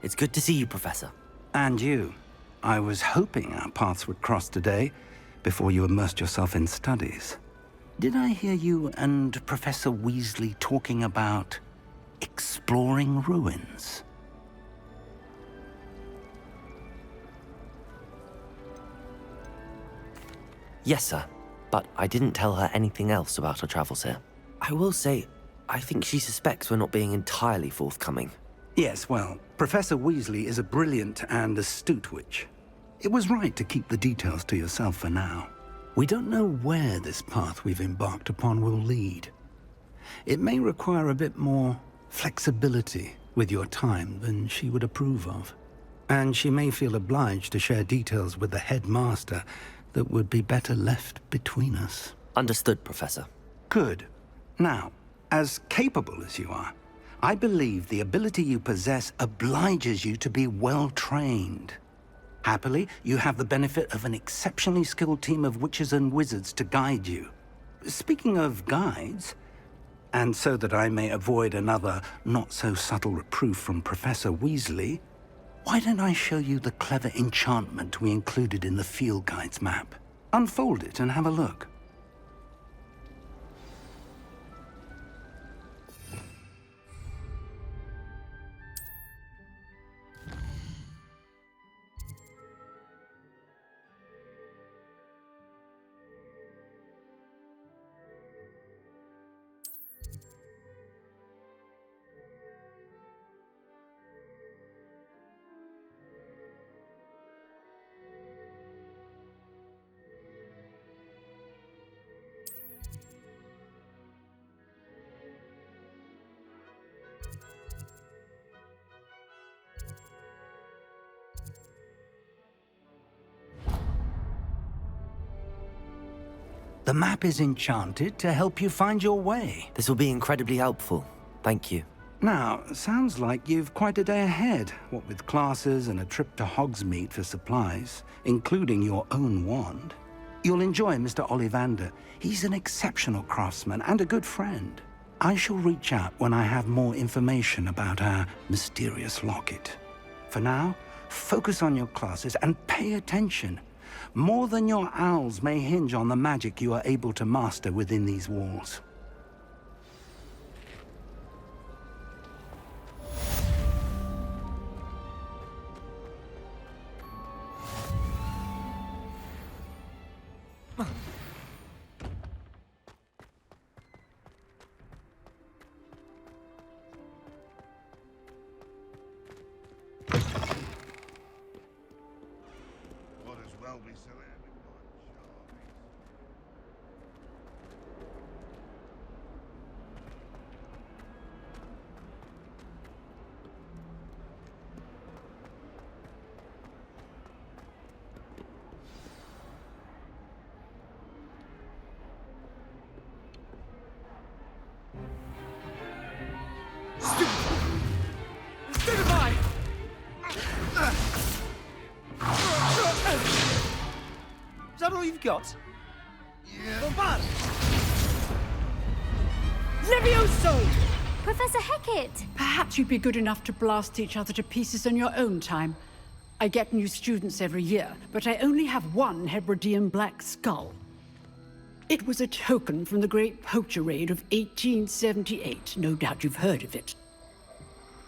It's good to see you, Professor. And you. I was hoping our paths would cross today, before you immersed yourself in studies. Did I hear you and Professor Weasley talking about exploring ruins? Yes, sir. But I didn't tell her anything else about our travels here. I will say, I think she suspects we're not being entirely forthcoming. Yes, well, Professor Weasley is a brilliant and astute witch. It was right to keep the details to yourself for now. We don't know where this path we've embarked upon will lead. It may require a bit more flexibility with your time than she would approve of. And she may feel obliged to share details with the headmaster that would be better left between us. Understood, Professor. Good. Now, as capable as you are, I believe the ability you possess obliges you to be well-trained. Happily, you have the benefit of an exceptionally skilled team of witches and wizards to guide you. Speaking of guides, and so that I may avoid another not-so-subtle reproof from Professor Weasley, why don't I show you the clever enchantment we included in the field guide's map? Unfold it and have a look. The map is enchanted to help you find your way. This will be incredibly helpful. Thank you. Now, sounds like you've quite a day ahead, what with classes and a trip to Hogsmeade for supplies, including your own wand. You'll enjoy Mr. Ollivander. He's an exceptional craftsman and a good friend. I shall reach out when I have more information about our mysterious locket. For now, focus on your classes and pay attention. More than your owls may hinge on the magic you are able to master within these walls. Is that all you've got? Yeah. Bombard! Levioso! Professor Hecat! Perhaps you'd be good enough to blast each other to pieces in your own time. I get new students every year, but I only have one Hebridean black skull. It was a token from the Great Poacher Raid of 1878. No doubt you've heard of it.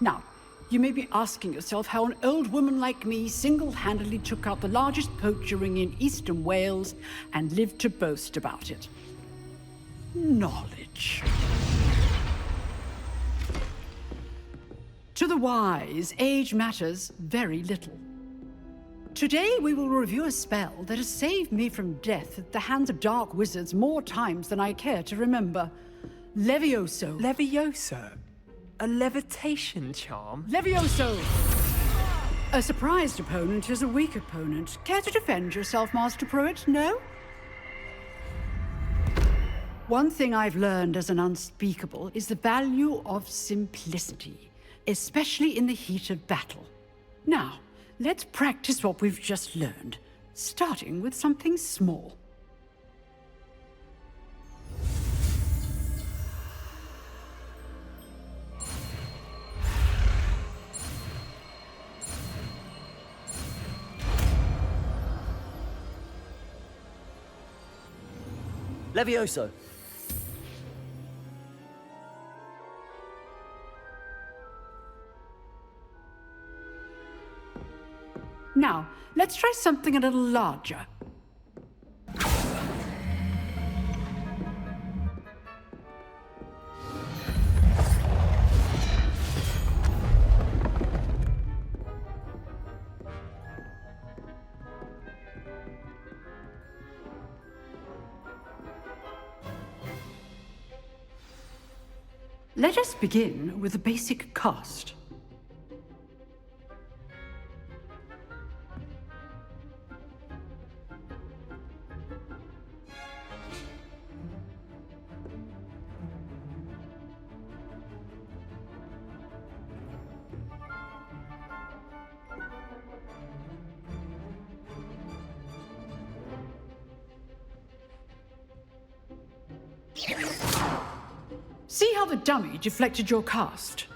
Now, you may be asking yourself how an old woman like me single-handedly took out the largest poacher ring in eastern Wales and lived to boast about it. Knowledge. To the wise, age matters very little. Today we will review a spell that has saved me from death at the hands of dark wizards more times than I care to remember. Levioso. Levioso? A levitation charm? Levioso! A surprised opponent is a weak opponent. Care to defend yourself, Master Pruitt? No? One thing I've learned as an unspeakable is the value of simplicity, especially in the heat of battle. Now, let's practice what we've just learned, starting with something small. Levioso. Now, let's try something a little larger. Let us begin with a basic cast. See how the dummy deflected your cast?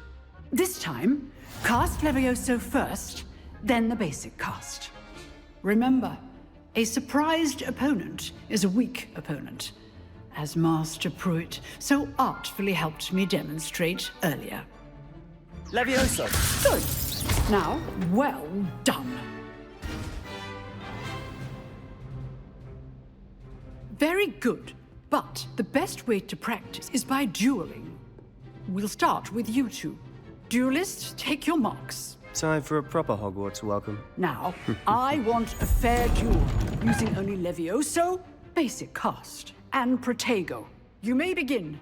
This time, cast Levioso first, then the basic cast. Remember, a surprised opponent is a weak opponent, as Master Pruitt so artfully helped me demonstrate earlier. Levioso. Good. Now, well done. Very good. But the best way to practice is by dueling. We'll start with you two. Duelists, take your marks. Time for a proper Hogwarts welcome. Now, I want a fair duel, using only Levioso, basic cast, and Protego. You may begin.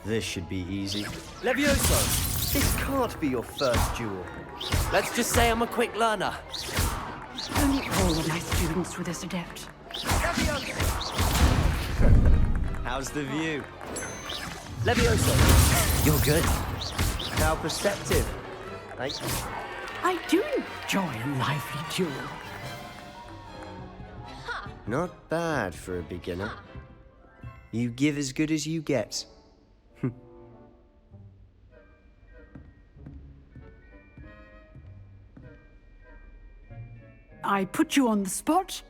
This should be easy. Levioso. This can't be your first duel. Let's just say I'm a quick learner. Only all of my students were this adept. How's the view? Levioso. You're good. How perceptive. Thank you. I do enjoy a lively duel. Not bad for a beginner. You give as good as you get. I put you on the spot,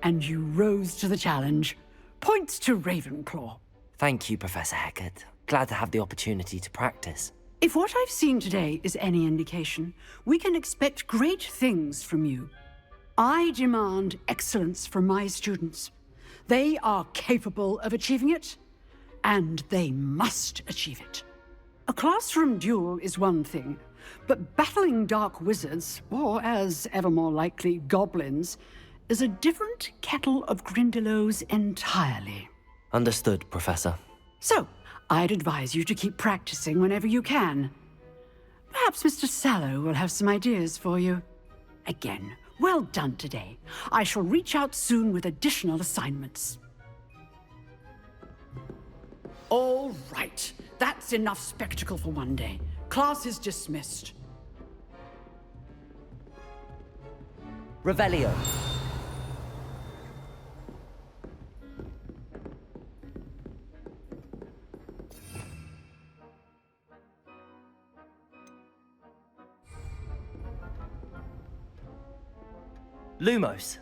and you rose to the challenge. Points to Ravenclaw. Thank you, Professor Hecat. Glad to have the opportunity to practice. If what I've seen today is any indication, we can expect great things from you. I demand excellence from my students. They are capable of achieving it, and they must achieve it. A classroom duel is one thing, but battling dark wizards, or as ever more likely, goblins, is a different kettle of Grindylows entirely. Understood, Professor. So, I'd advise you to keep practicing whenever you can. Perhaps Mr. Sallow will have some ideas for you. Again, well done today. I shall reach out soon with additional assignments. All right, that's enough spectacle for one day. Class is dismissed. Revelio. Lumos.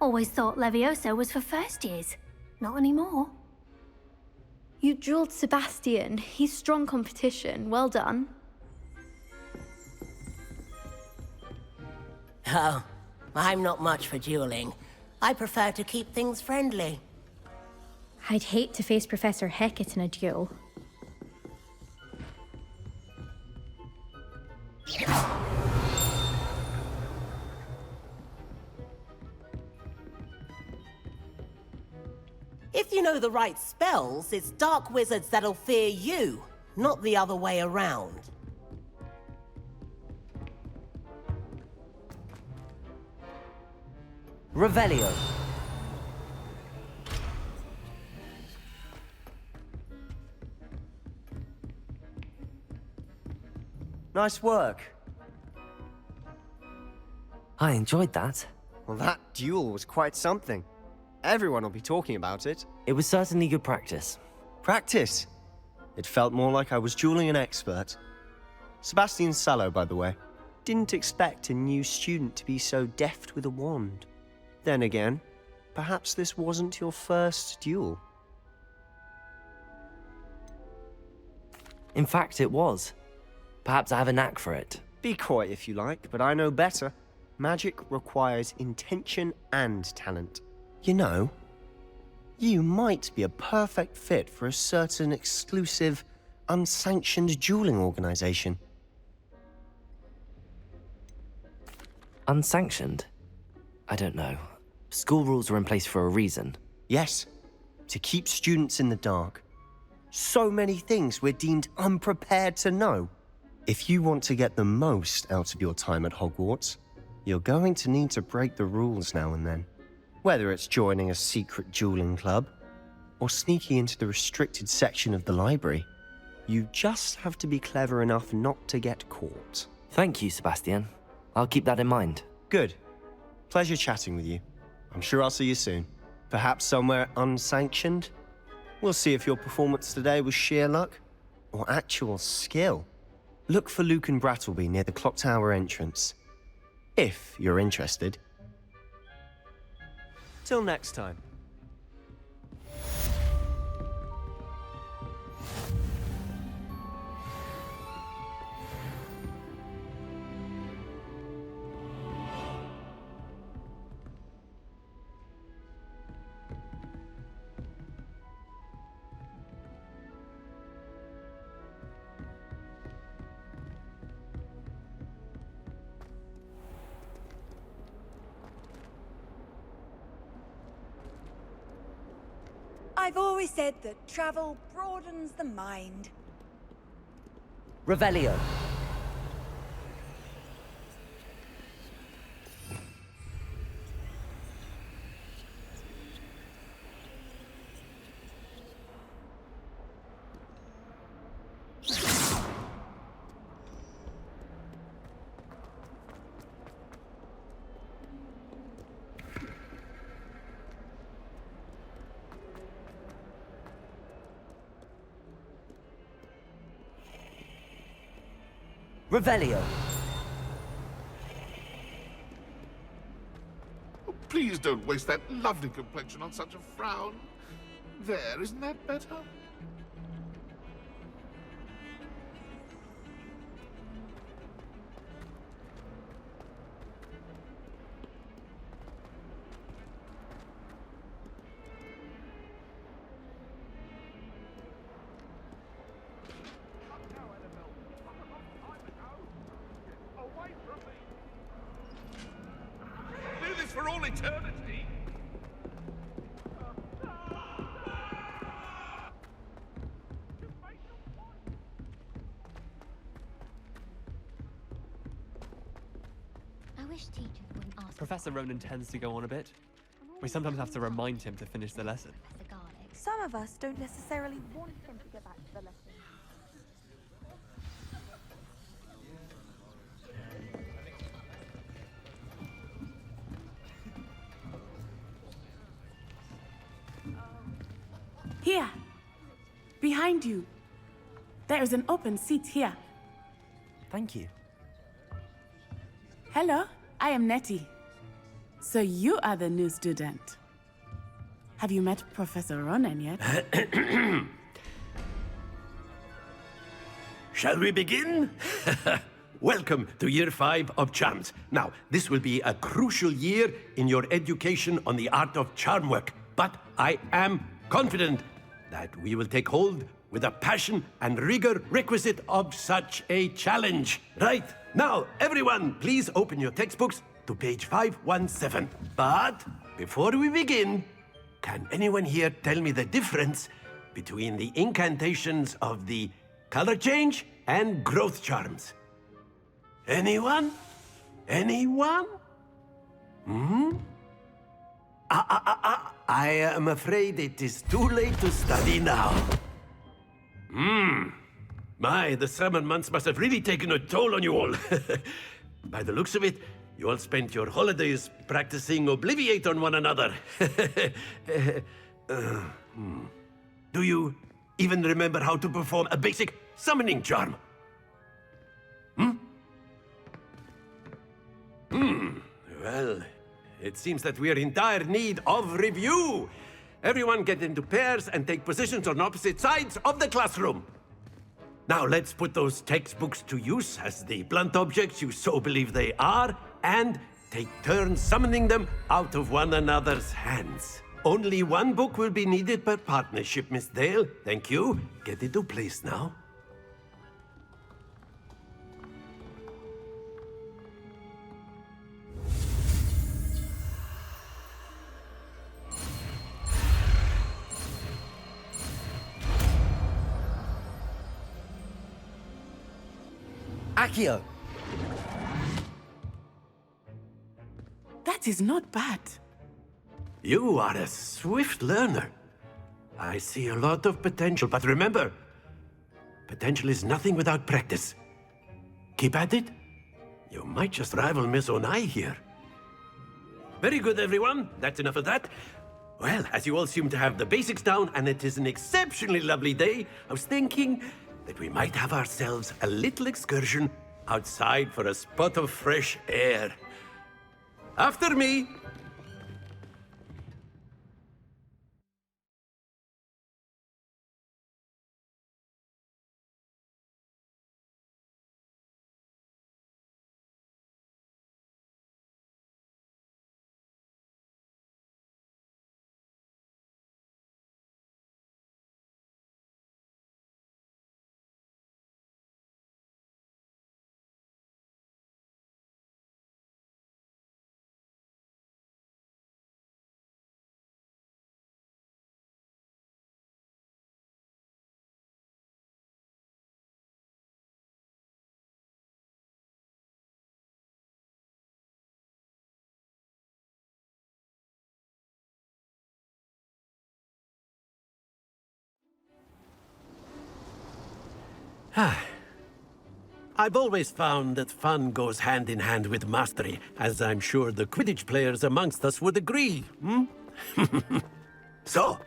Always thought Levioso was for first years. Not anymore. You drilled Sebastian. He's strong competition. Well done. Oh, I'm not much for dueling. I prefer to keep things friendly. I'd hate to face Professor Hecat in a duel. If you know the right spells, it's dark wizards that'll fear you, not the other way around. Revelio. Nice work. I enjoyed that. Well, that duel was quite something. Everyone will be talking about it. It was certainly good practice. Practice? It felt more like I was dueling an expert. Sebastian Sallow, by the way. Didn't expect a new student to be so deft with a wand. Then again, perhaps this wasn't your first duel. In fact, it was. Perhaps I have a knack for it. Be coy if you like, but I know better. Magic requires intention and talent. You know, you might be a perfect fit for a certain exclusive, unsanctioned dueling organization. Unsanctioned? I don't know. School rules are in place for a reason. Yes, to keep students in the dark. So many things we're deemed unprepared to know. If you want to get the most out of your time at Hogwarts, you're going to need to break the rules now and then. Whether it's joining a secret dueling club, or sneaking into the restricted section of the library, you just have to be clever enough not to get caught. Thank you, Sebastian. I'll keep that in mind. Good. Pleasure chatting with you. I'm sure I'll see you soon. Perhaps somewhere unsanctioned? We'll see if your performance today was sheer luck, or actual skill. Look for Luke and Brattleby near the clock tower entrance. If you're interested. Till next time. I've always said that travel broadens the mind. Revelio. Revelio. Oh, please don't waste that lovely complexion on such a frown. There, isn't that better? For all eternity. I wish teachers wouldn't ask. Professor Ronan tends to go on a bit. We sometimes have to remind him to finish the lesson. Some of us don't necessarily want him to get back to the lesson. Here, behind you. There is an open seat here. Thank you. Hello, I am Nettie. So you are the new student. Have you met Professor Ronan yet? Shall we begin? Welcome to Year 5 of Charms. Now, this will be a crucial year in your education on the art of charm work, but I am confident that we will take hold with the passion and rigor requisite of such a challenge. Right, now, everyone, please open your textbooks to page 517. But before we begin, can anyone here tell me the difference between the incantations of the color change and growth charms? Anyone? Anyone? I am afraid it is too late to study now. My, the summer months must have really taken a toll on you all. By the looks of it, you all spent your holidays practicing Obliviate on one another. Do you even remember how to perform a basic summoning charm? Well, it seems that we are in dire need of review. Everyone get into pairs and take positions on opposite sides of the classroom. Now let's put those textbooks to use as the blunt objects you so believe they are, and take turns summoning them out of one another's hands. Only one book will be needed per partnership, Miss Dale. Thank you. Get into place now. Accio! That is not bad. You are a swift learner. I see a lot of potential, but remember, potential is nothing without practice. Keep at it. You might just rival Miss Onai here. Very good, everyone. That's enough of that. Well, as you all seem to have the basics down, and it is an exceptionally lovely day, I was thinking that we might have ourselves a little excursion outside for a spot of fresh air. After me! I've always found that fun goes hand in hand with mastery, as I'm sure the Quidditch players amongst us would agree, So,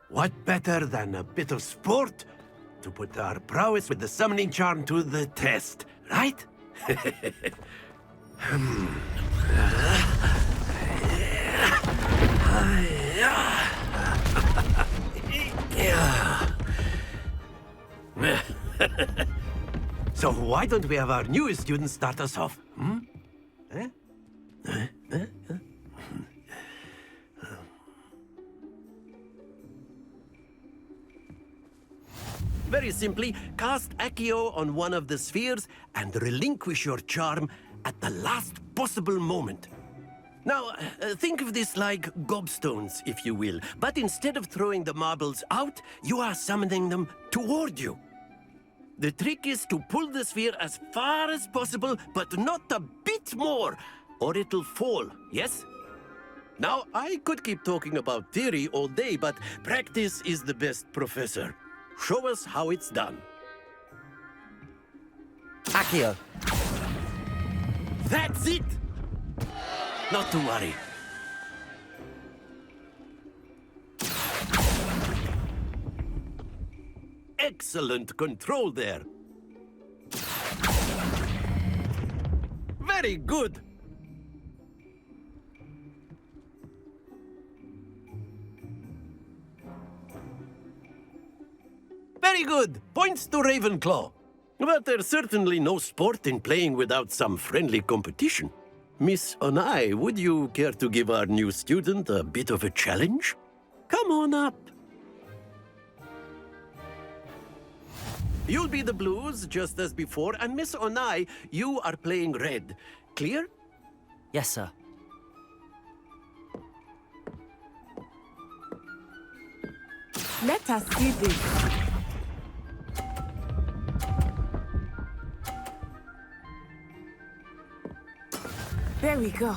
what better than a bit of sport to put our prowess with the summoning charm to the test, right? So why don't we have our newest student start us off? Very simply, cast Accio on one of the spheres and relinquish your charm at the last possible moment. Now, think of this like gobstones, if you will, but instead of throwing the marbles out, you are summoning them toward you. The trick is to pull the sphere as far as possible, but not a bit more, or it'll fall, yes? Now, I could keep talking about theory all day, but practice is the best professor. Show us how it's done. Accio! That's it! Not to worry. Excellent control there. Very good. Very good. Points to Ravenclaw. But there's certainly no sport in playing without some friendly competition. Miss Onai, would you care to give our new student a bit of a challenge? Come on up. You'll be the blues, just as before, and Miss Onai, you are playing red. Clear? Yes, sir. Let us see this. There we go.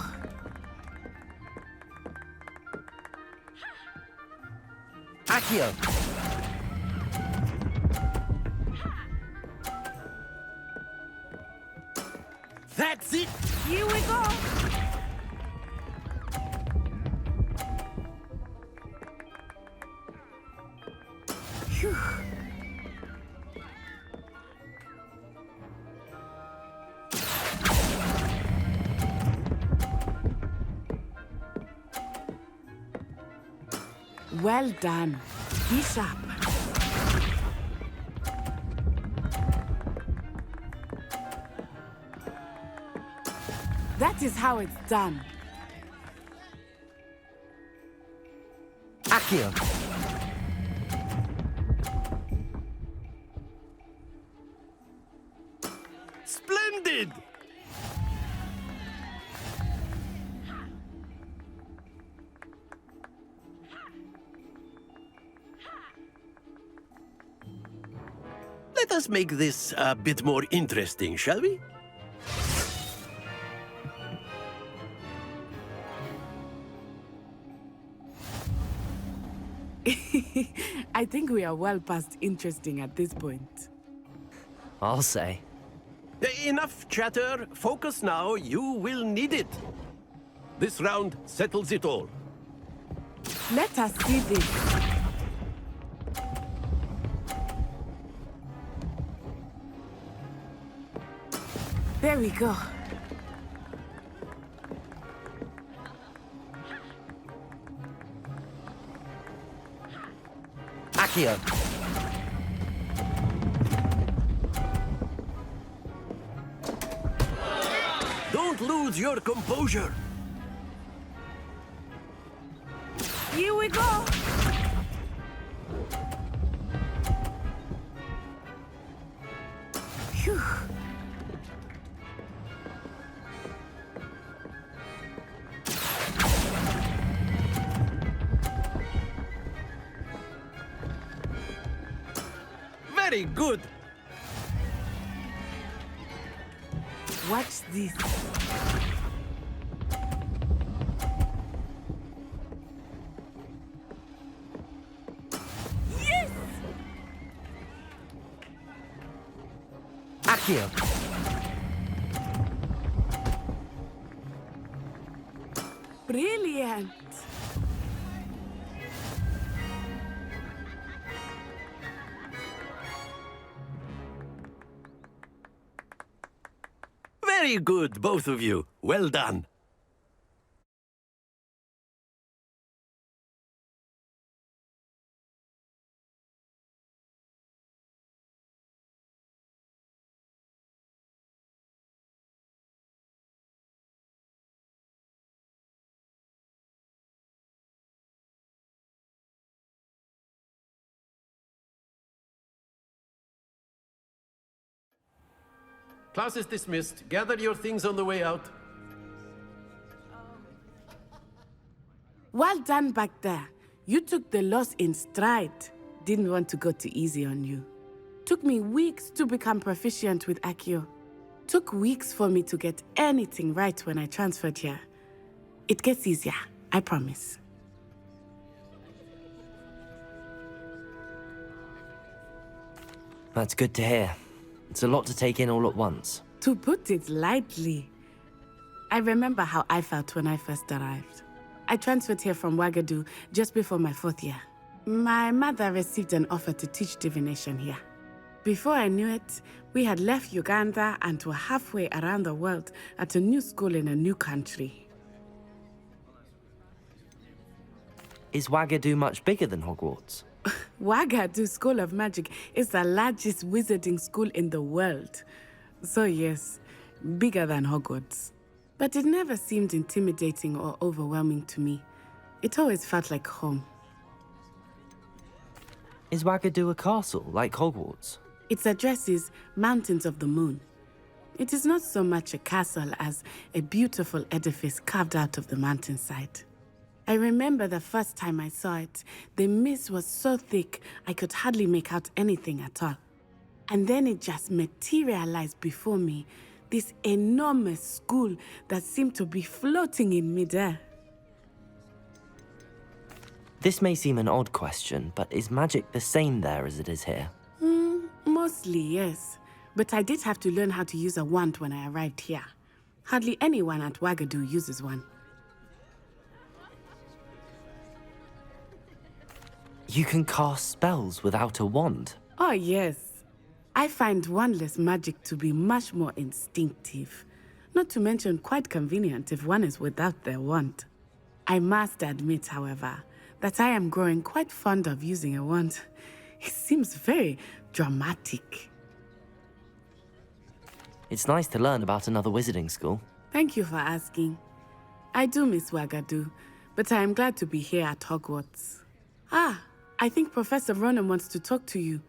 Accio! That's it! Here we go! Phew. Well done. Be sharp. That is how it's done. Accio! Splendid! Let us make this a bit more interesting, shall we? I think we are well past interesting at this point. I'll say. Enough chatter. Focus now. You will need it. This round settles it all. Let us see this. There we go. Accio! Don't lose your composure. Here we go. Phew. Very good. Watch this. Yes! Accio! Brilliant. Very good, both of you. Well done. Class is dismissed. Gather your things on the way out. Well done back there. You took the loss in stride. Didn't want to go too easy on you. Took me weeks to become proficient with Accio. Took weeks for me to get anything right when I transferred here. It gets easier, I promise. That's good to hear. It's a lot to take in all at once. To put it lightly, I remember how I felt when I first arrived. I transferred here from Ouagadougou just before my 4th year. My mother received an offer to teach divination here. Before I knew it, we had left Uganda and were halfway around the world at a new school in a new country. Is Ouagadougou much bigger than Hogwarts? Wagadu School of Magic is the largest wizarding school in the world. So yes, bigger than Hogwarts. But it never seemed intimidating or overwhelming to me. It always felt like home. Is Wagadu a castle, like Hogwarts? Its address is Mountains of the Moon. It is not so much a castle as a beautiful edifice carved out of the mountainside. I remember the first time I saw it, the mist was so thick I could hardly make out anything at all. And then it just materialized before me, this enormous school that seemed to be floating in midair. This may seem an odd question, but is magic the same there as it is here? Mostly, yes. But I did have to learn how to use a wand when I arrived here. Hardly anyone at Wagadu uses one. You can cast spells without a wand? Oh, yes. I find wandless magic to be much more instinctive. Not to mention quite convenient if one is without their wand. I must admit, however, that I am growing quite fond of using a wand. It seems very dramatic. It's nice to learn about another wizarding school. Thank you for asking. I do miss Wagadu, but I am glad to be here at Hogwarts. Ah, I think Professor Ronan wants to talk to you.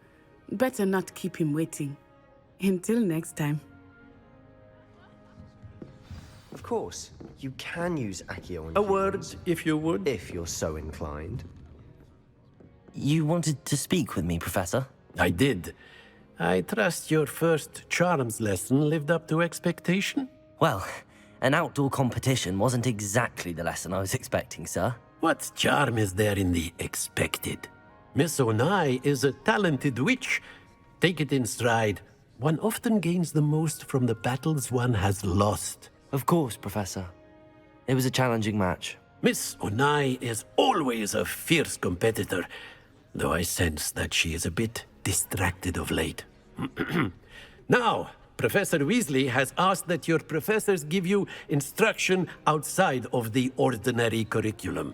Better not keep him waiting. Until next time. Of course, you can use Accio on A word, if you would. if you're so inclined. You wanted to speak with me, Professor? I did. I trust your first charms lesson lived up to expectation? Well, an outdoor competition wasn't exactly the lesson I was expecting, sir. What charm is there in the expected? Miss Onai is a talented witch. Take it in stride. One often gains the most from the battles one has lost. Of course, Professor. It was a challenging match. Miss Onai is always a fierce competitor, though I sense that she is a bit distracted of late. Now, Professor Weasley has asked that your professors give you instruction outside of the ordinary curriculum.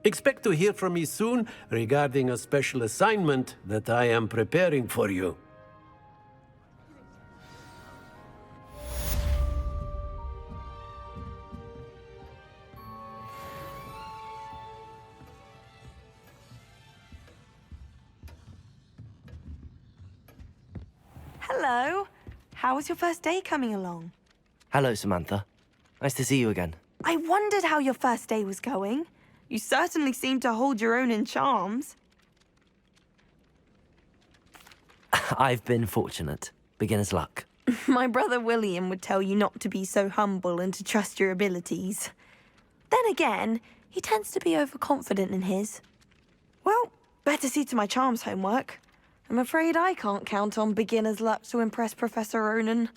Expect to hear from me soon regarding a special assignment that I am preparing for you. Hello. How was your first day coming along? Hello, Samantha. Nice to see you again. I wondered how your first day was going. You certainly seem to hold your own in charms. I've been fortunate. Beginner's luck. My brother William would tell you not to be so humble and to trust your abilities. Then again, he tends to be overconfident in his. Well, better see to my charms homework. I'm afraid I can't count on beginner's luck to impress Professor Ronan.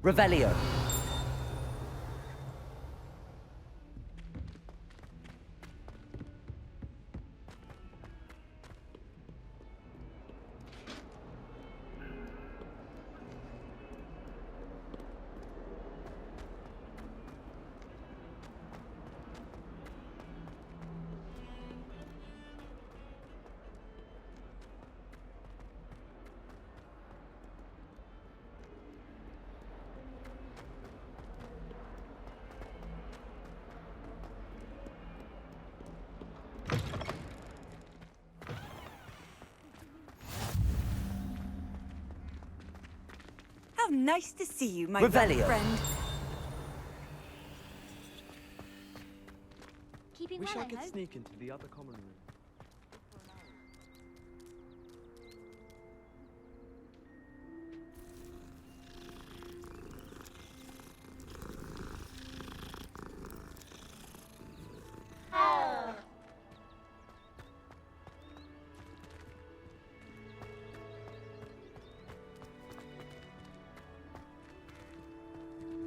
Revelio. How nice to see you, my Revelio. friend. Keeping Wish well, I could I hope. sneak into the other common room.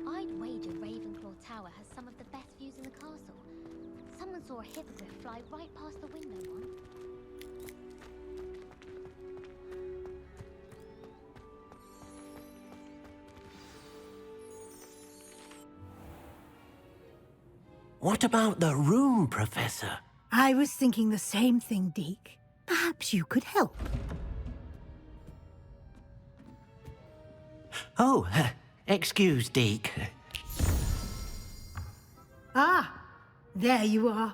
I'd wager Ravenclaw Tower has some of the best views in the castle. Someone saw a hippogriff fly right past the window once. What about the room, Professor? I was thinking the same thing, Deke. Perhaps you could help. Oh, excuse, Deke. Ah, there you are.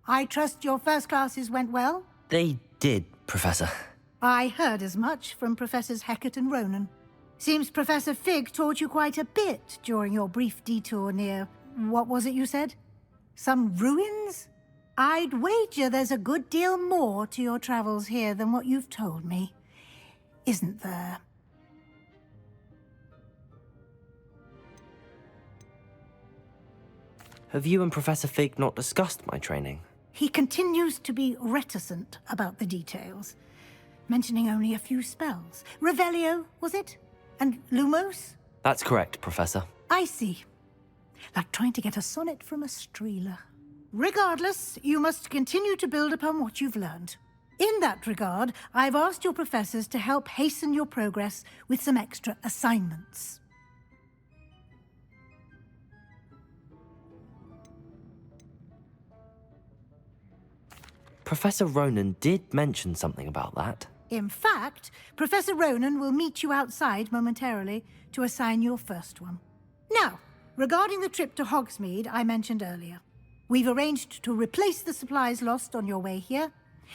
I trust your first classes went well? They did, Professor. I heard as much from Professors Hecat and Ronan. Seems Professor Fig taught you quite a bit during your brief detour near... what was it you said? Some ruins? I'd wager there's a good deal more to your travels here than what you've told me. Isn't there? Have you and Professor Fig not discussed my training? He continues to be reticent about the details, mentioning only a few spells. Revelio, was it? And Lumos? That's correct, Professor. I see. Like trying to get a sonnet from a streeler. Regardless, you must continue to build upon what you've learned. In that regard, I've asked your professors to help hasten your progress with some extra assignments. Professor Ronan did mention something about that. In fact, Professor Ronan will meet you outside momentarily to assign your first one. Now, regarding the trip to Hogsmeade I mentioned earlier, we've arranged to replace the supplies lost on your way here,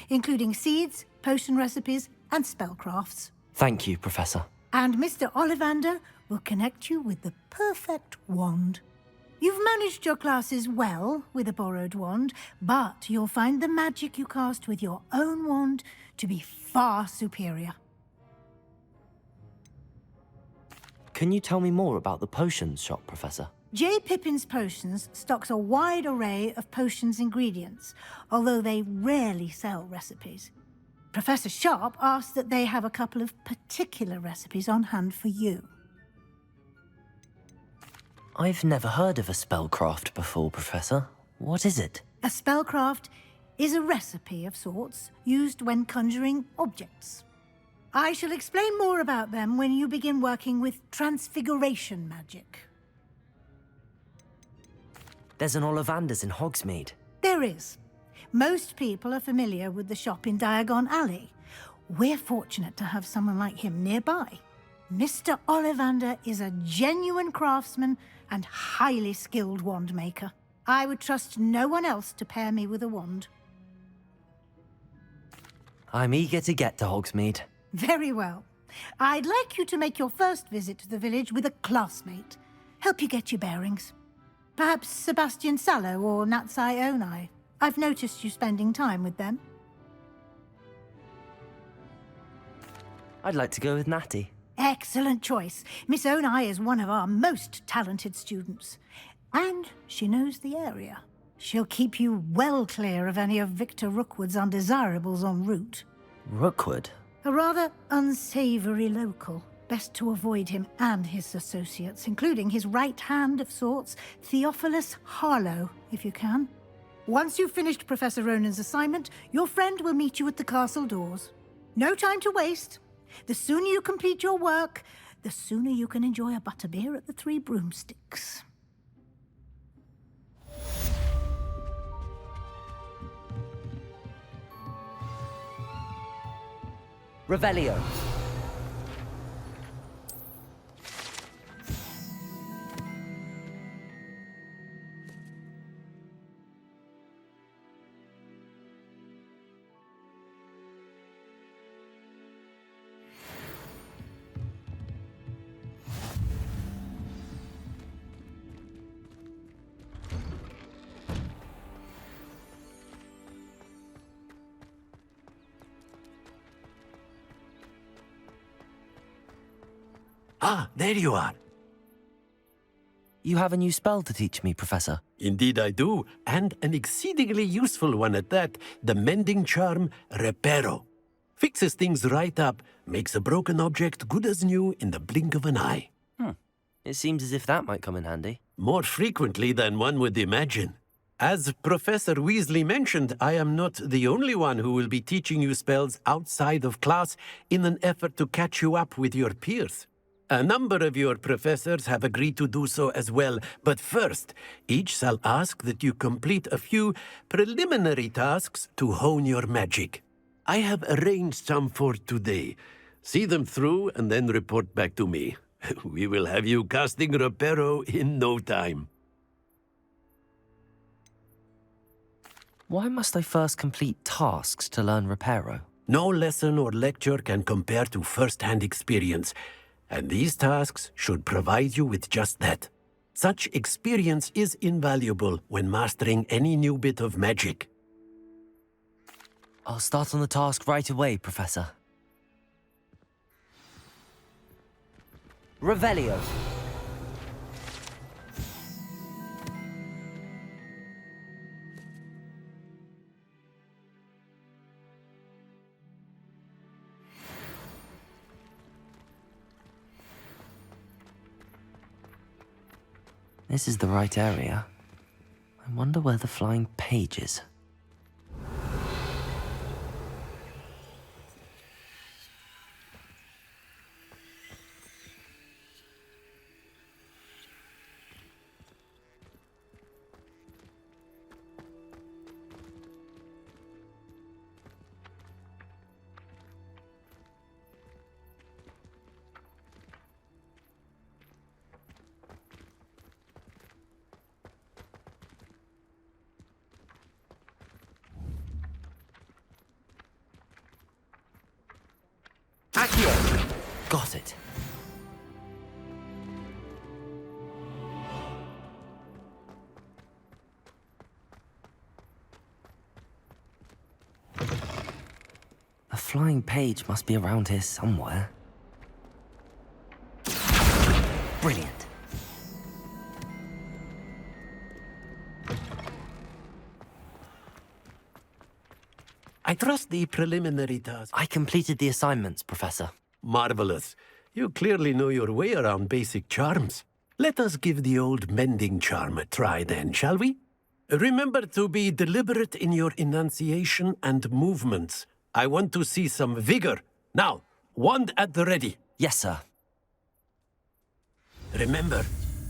including seeds, potion recipes, and spellcrafts. Thank you, Professor. And Mr. Ollivander will connect you with the perfect wand. You've managed your classes well with a borrowed wand, but you'll find the magic you cast with your own wand to be far superior. Can you tell me more about the potions shop, Professor? J. Pippin's Potions stocks a wide array of potions ingredients, although they rarely sell recipes. Professor Sharp asked that they have a couple of particular recipes on hand for you. I've never heard of a spellcraft before, Professor. What is it? A spellcraft is a recipe of sorts used when conjuring objects. I shall explain more about them when you begin working with transfiguration magic. There's an Ollivander's in Hogsmeade. There is. Most people are familiar with the shop in Diagon Alley. We're fortunate to have someone like him nearby. Mr. Ollivander is a genuine craftsman and highly skilled wand maker. I would trust no one else to pair me with a wand. I'm eager to get to Hogsmeade. Very well. I'd like you to make your first visit to the village with a classmate. Help you get your bearings. Perhaps Sebastian Sallow or Natsai Onai. I've noticed you spending time with them. I'd like to go with Natty. Excellent choice. Miss Onai is one of our most talented students. And she knows the area. She'll keep you well clear of any of Victor Rookwood's undesirables en route. Rookwood? A rather unsavory local. Best to avoid him and his associates, including his right hand of sorts, Theophilus Harlow, if you can. Once you've finished Professor Ronan's assignment, your friend will meet you at the castle doors. No time to waste. The sooner you complete your work, the sooner you can enjoy a butterbeer at the Three Broomsticks. Revelio. Ah, there you are. You have a new spell to teach me, Professor. Indeed I do, and an exceedingly useful one at that. The mending charm, Reparo. Fixes things right up, makes a broken object good as new in the blink of an eye. It seems as if that might come in handy. More frequently than one would imagine. As Professor Weasley mentioned, I am not the only one who will be teaching you spells outside of class in an effort to catch you up with your peers. A number of your professors have agreed to do so as well, but first, each shall ask that you complete a few preliminary tasks to hone your magic. I have arranged some for today. See them through and then report back to me. We will have you casting Reparo in no time. Why must I first complete tasks to learn Reparo? No lesson or lecture can compare to first-hand experience, and these tasks should provide you with just that. Such experience is invaluable when mastering any new bit of magic. I'll start on the task right away, Professor. Revelio. This is the right area. I wonder where the flying page is. Got it. A flying page must be around here somewhere. Brilliant. I trust the preliminary task. I completed the assignments, Professor. Marvelous. You clearly know your way around basic charms. Let us give the old mending charm a try then, shall we? Remember to be deliberate in your enunciation and movements. I want to see some vigor. Now, wand at the ready. Yes, sir. Remember,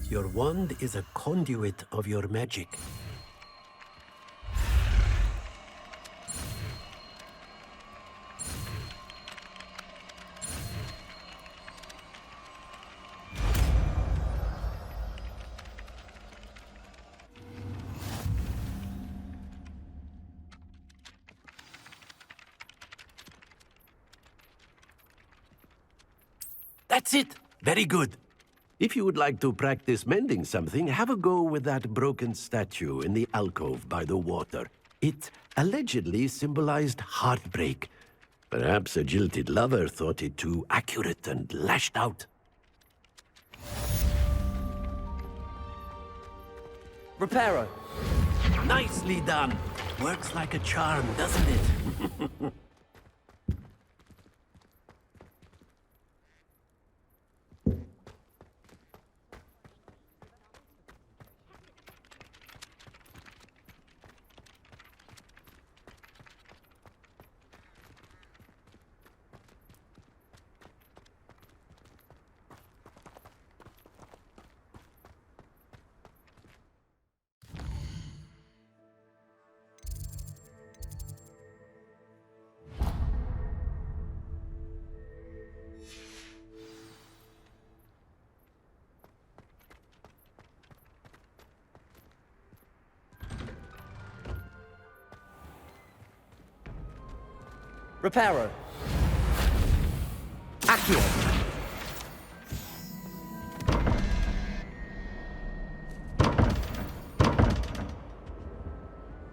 your wand is a conduit of your magic. That's it! Very good. If you would like to practice mending something, have a go with that broken statue in the alcove by the water. It allegedly symbolized heartbreak. Perhaps a jilted lover thought it too accurate and lashed out. Reparo. Nicely done. Works like a charm, doesn't it? Reparo. Accio.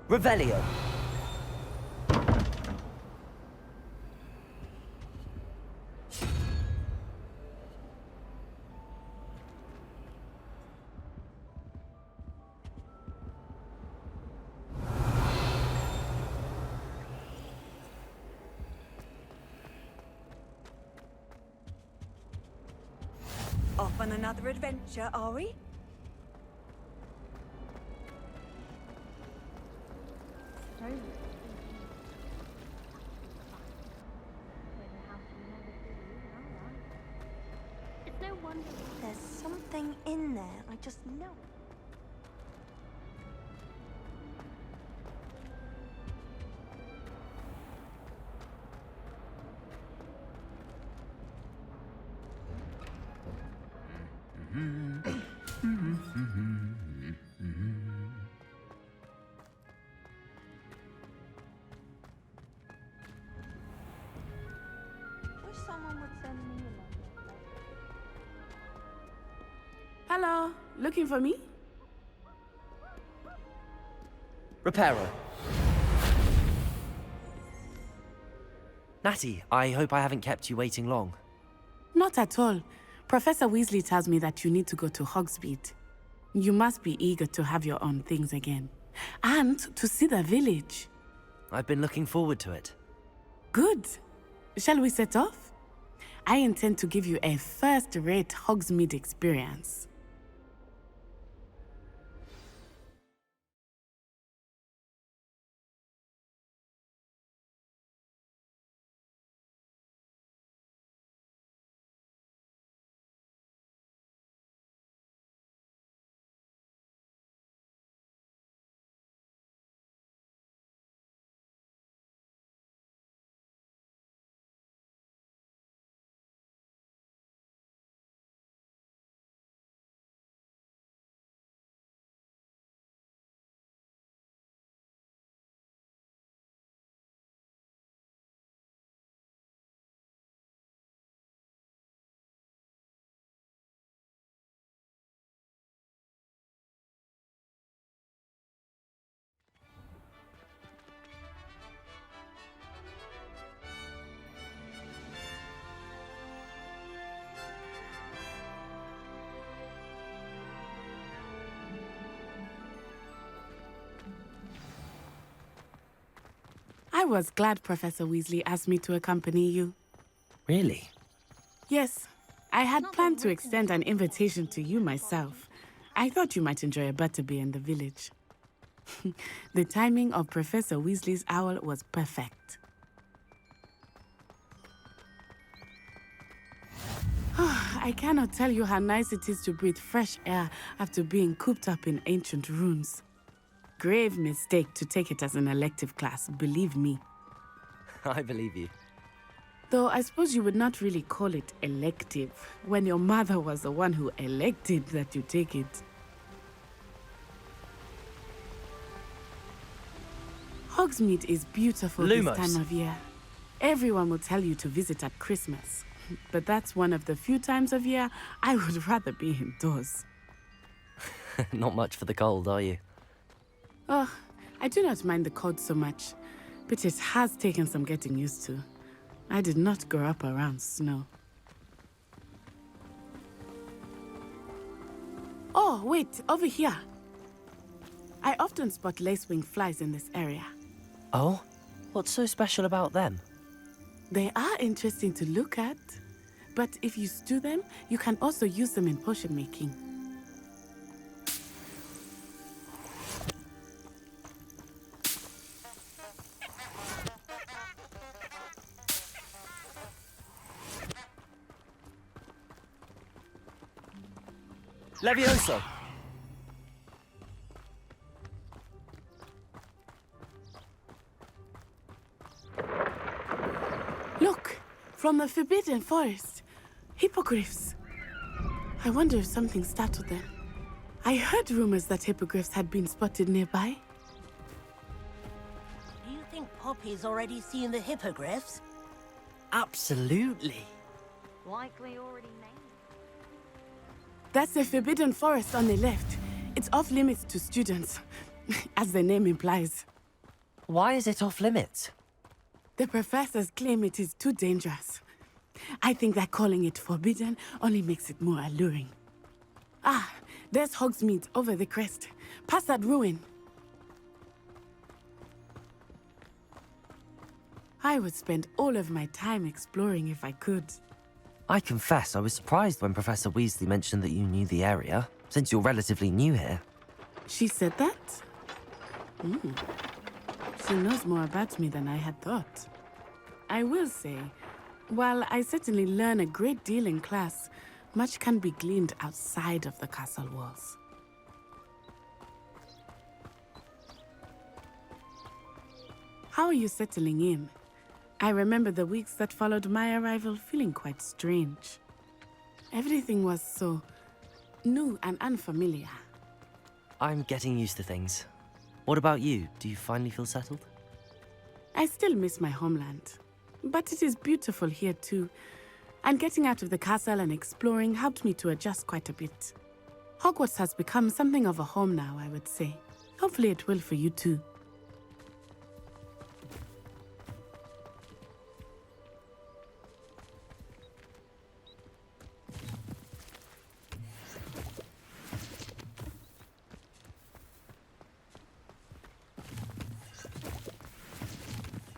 Revelio. Off on another adventure, are we? It's no wonder There's something in there, I just know. Wish someone would send me a letter. Hello, looking for me? Reparo. Natty, I hope I haven't kept you waiting long. Not at all. Professor Weasley tells me that you need to go to Hogsmeid. You must be eager to have your own things again. And to see the village. I've been looking forward to it. Good. Shall we set off? I intend to give you a first-rate Hogsmeid experience. I was glad Professor Weasley asked me to accompany you. Really? Yes, I had planned to extend an invitation to you myself. I thought you might enjoy a butterbeer in the village. The timing of Professor Weasley's owl was perfect. I cannot tell you how nice it is to breathe fresh air after being cooped up in ancient ruins. Grave mistake to take it as an elective class, believe me. I believe you. Though I suppose you would not really call it elective when your mother was the one who elected that you take it. Hogsmeid is beautiful Lumos. this time of year. Everyone will tell you to visit at Christmas, but that's one of the few times of year I would rather be indoors. Not much for the cold, are you? Oh, I do not mind the cold so much, but it has taken some getting used to. I did not grow up around snow. Oh, wait, over here. I often spot lacewing flies in this area. Oh? What's so special about them? They are interesting to look at, but if you stew them, you can also use them in potion making. Levioso! Look, from the Forbidden Forest. Hippogriffs. I wonder if something startled them. I heard rumors that hippogriffs had been spotted nearby. Do you think Poppy's already seen the hippogriffs? Absolutely. likely already named. That's the Forbidden Forest on the left. It's off limits to students, as the name implies. Why is it off limits? The professors claim it is too dangerous. I think that calling it forbidden only makes it more alluring. Ah, there's Hogsmeid over the crest. Past that ruin. I would spend all of my time exploring if I could. I confess I was surprised when Professor Weasley mentioned that you knew the area, since you're relatively new here. She said that? She knows more about me than I had thought. I will say, while I certainly learn a great deal in class, much can be gleaned outside of the castle walls. How are you settling in? I remember the weeks that followed my arrival feeling quite strange. Everything was so new and unfamiliar. I'm getting used to things. What about you? Do you finally feel settled? I still miss my homeland, but it is beautiful here too. And getting out of the castle and exploring helped me to adjust quite a bit. Hogwarts has become something of a home now, I would say. Hopefully it will for you too.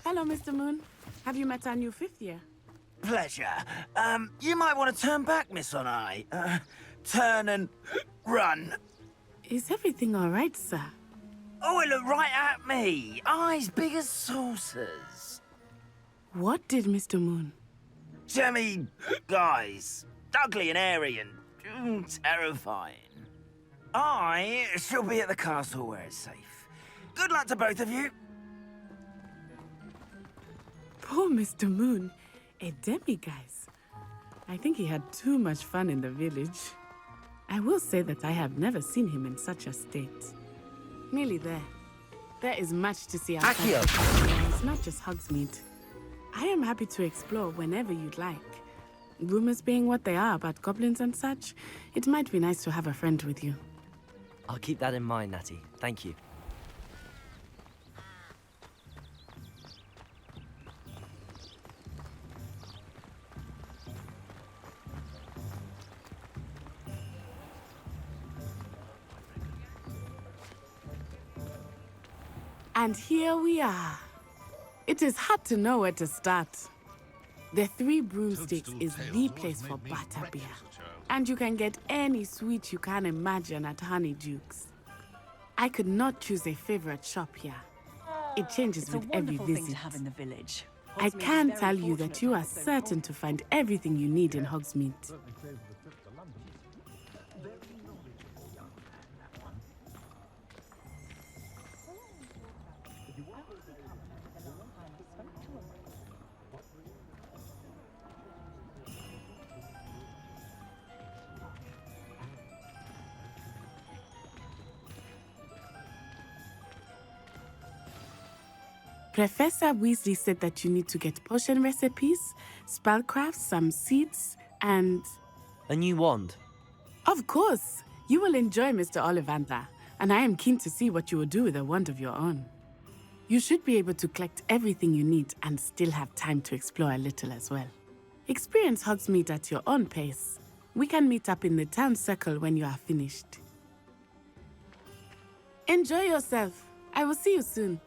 Hello, Mr. Moon. Have you met our new fifth year? Pleasure. You might want to turn back, Miss Onai. Turn and run. Is everything all right, sir? Oh, it looked right at me. Eyes big as saucers. What did Mr. Moon? Jemmy, guys. Ugly and airy and terrifying. I shall be at the castle where it's safe. Good luck to both of you. Poor Mr. Moon. A demiguise. I think he had too much fun in the village. I will say that I have never seen him in such a state. Nearly there. There is much to see outside. It's not just Hogsmeade. I am happy to explore whenever you'd like. Rumors being what they are about goblins and such, it might be nice to have a friend with you. I'll keep that in mind, Natty. Thank you. And here we are. It is hard to know where to start. The Three Broomsticks is the place for butterbeer. And you can get any sweet you can imagine at Honeyduke's. I could not choose a favorite shop here. It changes with every visit. To have in the village. I can tell you that you are certain to find everything you need in Hogsmeade. Professor Weasley said that you need to get potion recipes, spellcrafts, some seeds, and... A new wand? Of course! You will enjoy Mr. Ollivander, and I am keen to see what you will do with a wand of your own. You should be able to collect everything you need and still have time to explore a little as well. Experience Hogsmeade at your own pace. We can meet up in the town circle when you are finished. Enjoy yourself. I will see you soon.